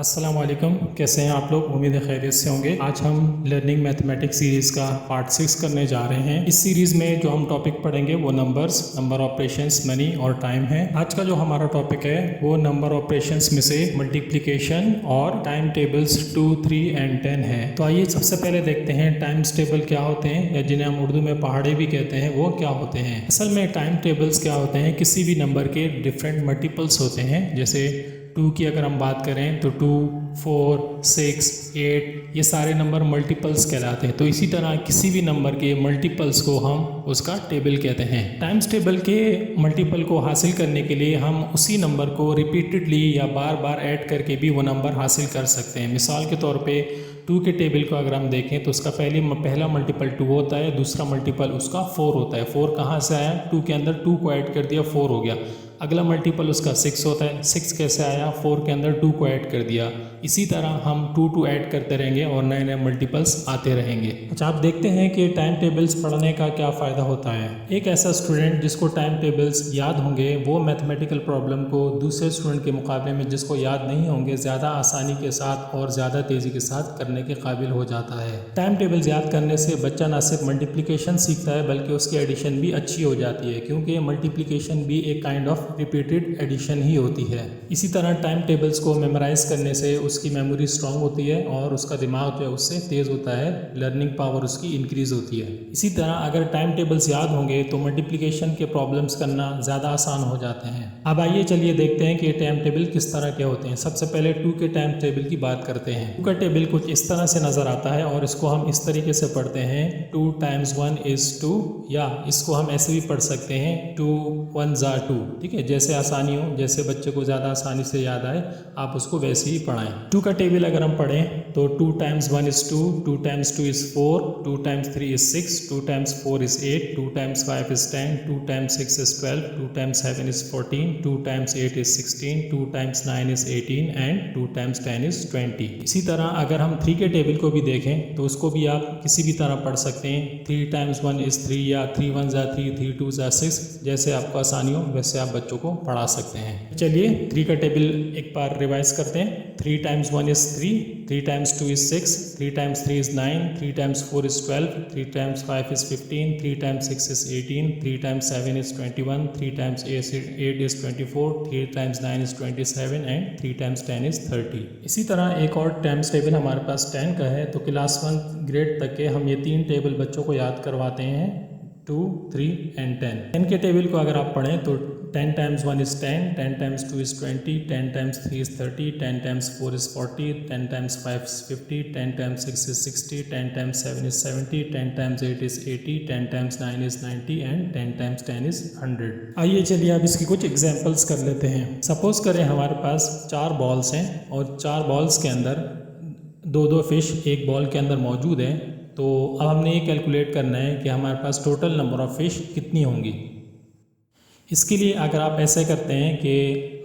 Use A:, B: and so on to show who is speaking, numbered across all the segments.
A: अस्सलाम वालेकुम, कैसे हैं आप लोग। उम्मीद है खैरियत से होंगे। आज हम लर्निंग मैथमेटिक्स सीरीज़ का पार्ट 6 करने जा रहे हैं। इस सीरीज़ में जो हम टॉपिक पढ़ेंगे वो नंबर ऑपरेशंस, मनी और टाइम है। आज का जो हमारा टॉपिक है वो नंबर ऑपरेशंस में से मल्टीप्लिकेशन और टाइम टेबल्स 2, 3 एंड 10 है। तो आइए सबसे पहले देखते हैं टाइम्स टेबल क्या होते हैं, या जिन्हें हम उर्दू में पहाड़े भी कहते हैं, वो क्या होते हैं। असल में टाइम टेबल्स क्या होते हैं, किसी भी नंबर के डिफरेंट मल्टीपल्स होते हैं। जैसे 2 की अगर हम बात करें तो 2, 4, 6, 8 ये सारे नंबर मल्टीपल्स कहलाते हैं। तो इसी तरह किसी भी नंबर के मल्टीपल्स को हम उसका टेबल कहते हैं। टाइम्स टेबल के मल्टीपल को हासिल करने के लिए हम उसी नंबर को रिपीटेडली या बार बार ऐड करके भी वो नंबर हासिल कर सकते हैं। मिसाल के तौर पे 2 के टेबल को अगर हम देखें तो उसका पहला मल्टीपल 2 होता है, दूसरा मल्टीपल उसका 4 होता है। 4 कहाँ से आया, 2 के अंदर 2 को ऐड कर दिया, 4 हो गया। अगला मल्टीपल उसका 6 होता है, 6 कैसे आया, 4 के अंदर 2 को ऐड कर दिया। इसी तरह हम 2 ऐड करते रहेंगे और नए नए मल्टीपल्स आते रहेंगे। अच्छा, आप देखते हैं कि टाइम टेबल्स पढ़ने का क्या फ़ायदा होता है। एक ऐसा स्टूडेंट जिसको टाइम टेबल्स याद होंगे वो मैथमेटिकल प्रॉब्लम को दूसरे स्टूडेंट के मुकाबले में जिसको याद नहीं होंगे ज़्यादा आसानी के साथ और ज़्यादा तेज़ी के साथ करने के काबिल हो जाता है। टाइम टेबल्स याद करने से बच्चा न सिर्फ मल्टीप्लिकेशन सीखता है बल्कि उसकी एडिशन भी अच्छी हो जाती है, क्योंकि मल्टीप्लिकेशन भी एक काइंड ऑफ रिपीटेड एडिशन ही होती है। इसी तरह टाइम टेबल्स को मेमोराइज करने से उसकी मेमोरी स्ट्रांग होती है और उसका दिमाग जो है उससे तेज़ होता है, लर्निंग पावर उसकी इंक्रीज होती है। इसी तरह अगर टाइम टेबल्स याद होंगे तो मल्टीप्लिकेशन के प्रॉब्लम्स करना ज़्यादा आसान हो जाते हैं। अब आइए चलिए देखते हैं कि टाइम टेबल किस तरह के होते हैं। सबसे पहले 2 के टाइम टेबल की बात करते हैं। 2 का टेबल कुछ इस तरह से नज़र आता है और इसको हम इस तरीके से पढ़ते हैं 2 टाइम्स 1 इज़ 2, या इसको हम ऐसे भी पढ़ सकते हैं 2 1 ज़ा 2। ठीक है, जैसे आसानी हो, जैसे बच्चे को ज़्यादा आसानी से याद आए आप उसको वैसे ही पढ़ाएं। 2 का टेबल अगर हम पढ़ें तो 2 times 1 is 2, 2 times 2 is 4, 2 times 3 is 6, 2 times 4 is 8, 2 times 5 is 10, 2 times 6 is 12, 2 times 7 is 14, 2 times 8 is 16, 2 times 9 is 18 and 2 times 10 is 20। इसी तरह अगर हम 3 के टेबल को भी देखें तो उसको भी आप किसी भी तरह पढ़ सकते हैं। 3 टाइम्स 1 इज़ 3, या 3 1 ज़ा 3, 3 2 ज़ा 6, जैसे आपको आसानी हो वैसे आप बच्चों को पढ़ा सकते हैं। चलिए 3 का टेबल एक बार रिवाइज करते हैं। 3 times 1 is 3, 3 times 2 is 6, 3 times 3 is 9, 3 times 4 is 12, 3 times 5 is 15, 3 times 6 is 18, 3 times 7 is 21, 3 times 8 is 24, 3 times 9 is 27 and 3 times 10 is 30। इसी तरह एक और टाइम्स टेबल हमारे पास 10 का है। तो क्लास 1 ग्रेड तक के हम ये 3 टेबल बच्चों को याद करवाते हैं, 2, 3 एंड 10। 10 के टेबल को अगर आप पढ़ें तो 10 times 1 is 10, 10 times 2 is 20, 10 times 3 is 30, 10 times 4 is 40, 10 times 5 is 50, 10 times 6 is 60, 10 times 7 is 70, 10 times 8 is 80, 10 times 9 is 90 and 10 times 10 is 100। आइए चलिए अब इसकी कुछ एग्जांपल्स कर लेते हैं। सपोज करें हमारे पास 4 बॉल्स हैं और 4 बॉल्स के अंदर 2-2 फिश एक बॉल के अंदर मौजूद है। तो अब हमने ये कैलकुलेट करना है कि हमारे पास टोटल नंबर ऑफ़ फ़िश कितनी होंगी। इसके लिए अगर आप ऐसे करते हैं कि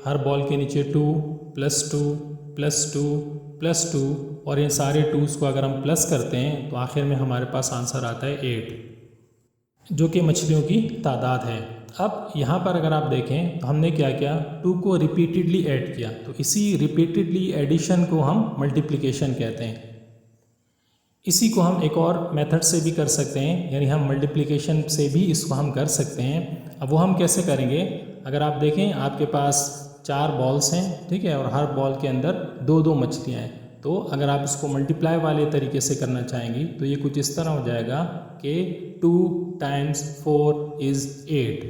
A: हर बॉल के नीचे 2 + 2 + 2 + 2 और इन सारे 2s को अगर हम प्लस करते हैं तो आखिर में हमारे पास आंसर आता है 8, जो कि मछलियों की तादाद है। अब यहाँ पर अगर आप देखें तो हमने क्या किया, 2 को रिपीटेडली ऐड किया। तो इसी रिपीटेडली एडिशन को हम मल्टीप्लिकेशन कहते हैं। इसी को हम एक और मेथड से भी कर सकते हैं, यानी हम मल्टीप्लिकेशन से भी इसको हम कर सकते हैं। अब वो हम कैसे करेंगे, अगर आप देखें आपके पास 4 बॉल्स हैं, ठीक है, और हर बॉल के अंदर 2-2 मछलियाँ हैं। तो अगर आप इसको मल्टीप्लाई वाले तरीके से करना चाहेंगी तो ये कुछ इस तरह हो जाएगा कि 2 टाइम्स 4 इज़ 8।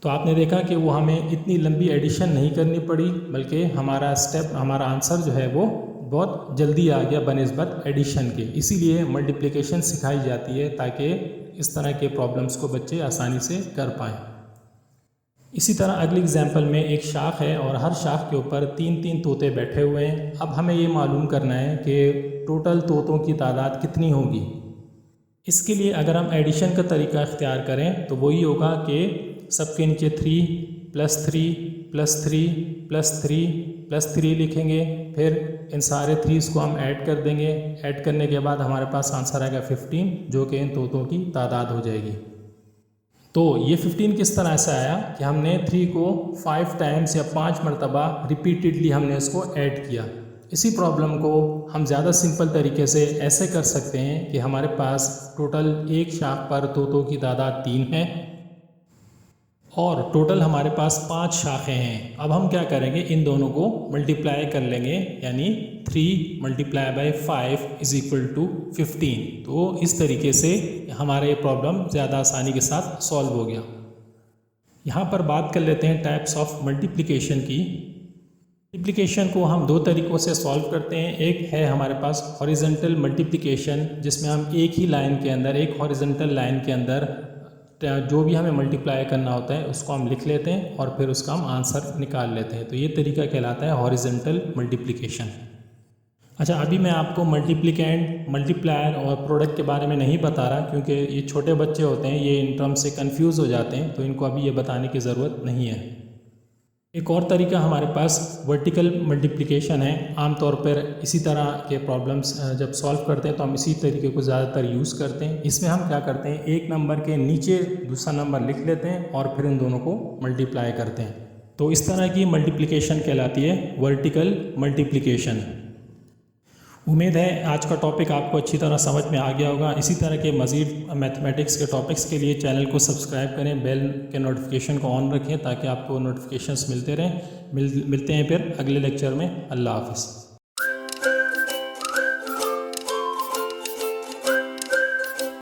A: तो आपने देखा कि वो हमें इतनी लंबी एडिशन नहीं करनी पड़ी, बल्कि हमारा आंसर जो है वो बहुत जल्दी आ गया बनिस्बत एडिशन के। इसीलिए मल्टीप्लिकेशन सिखाई जाती है ताकि इस तरह के प्रॉब्लम्स को बच्चे आसानी से कर पाएँ। इसी तरह अगली एग्जांपल में एक शाख है और हर शाख के ऊपर 3-3 तोते बैठे हुए हैं। अब हमें ये मालूम करना है कि टोटल तोतों की तादाद कितनी होगी। इसके लिए अगर हम एडिशन का तरीका इख्तियार करें तो वही होगा कि सबके नीचे 3 + 3 + 3 + 3 + 3 लिखेंगे, फिर इन सारे 3s को हम ऐड कर देंगे। ऐड करने के बाद हमारे पास आंसर आएगा 15, जो कि इन तोतों की तादाद हो जाएगी। तो ये 15 किस तरह से आया कि हमने 3 को 5 टाइम्स या 5 मरतबा रिपीटेडली हमने इसको ऐड किया। इसी प्रॉब्लम को हम ज़्यादा सिंपल तरीके से ऐसे कर सकते हैं कि हमारे पास टोटल एक शाख पर तोतों की तादाद 3 है और टोटल हमारे पास 5 शाखें हैं। अब हम क्या करेंगे, इन दोनों को मल्टीप्लाई कर लेंगे, यानी 3 multiply by 5 is equal to 15। तो इस तरीके से हमारा ये प्रॉब्लम ज़्यादा आसानी के साथ सॉल्व हो गया। यहाँ पर बात कर लेते हैं टाइप्स ऑफ मल्टीप्लिकेशन की। मल्टीप्लिकेशन को हम दो तरीक़ों से सॉल्व करते हैं। एक है हमारे पास हॉरिजॉन्टल मल्टीप्लिकेशन, जिसमें हम एक ही लाइन के अंदर, एक हॉरिजॉन्टल लाइन के अंदर जो भी हमें मल्टीप्लाई करना होता है उसको हम लिख लेते हैं और फिर उसका हम आंसर निकाल लेते हैं। तो ये तरीका कहलाता है हॉरिजॉन्टल मल्टीप्लिकेशन। अच्छा, अभी मैं आपको मल्टीप्लिकेंट, मल्टीप्लायर और प्रोडक्ट के बारे में नहीं बता रहा, क्योंकि ये छोटे बच्चे होते हैं, ये इन टर्म्स से कंफ्यूज हो जाते हैं, तो इनको अभी ये बताने की ज़रूरत नहीं है। एक और तरीका हमारे पास वर्टिकल मल्टीप्लिकेशन है। आमतौर पर इसी तरह के प्रॉब्लम्स जब सॉल्व करते हैं तो हम इसी तरीके को ज़्यादातर यूज़ करते हैं। इसमें हम क्या करते हैं, एक नंबर के नीचे दूसरा नंबर लिख लेते हैं और फिर इन दोनों को मल्टीप्लाई करते हैं। तो इस तरह की मल्टीप्लिकेशन कहलाती है वर्टिकल मल्टीप्लिकेशन। उम्मीद है आज का टॉपिक आपको अच्छी तरह समझ में आ गया होगा। इसी तरह के मज़ीद मैथमेटिक्स के टॉपिक्स के लिए चैनल को सब्सक्राइब करें, बेल के नोटिफिकेशन को ऑन रखें ताकि आपको नोटिफिकेशंस मिलते रहें। मिलते हैं फिर अगले लेक्चर में। अल्लाह हाफ़िज़।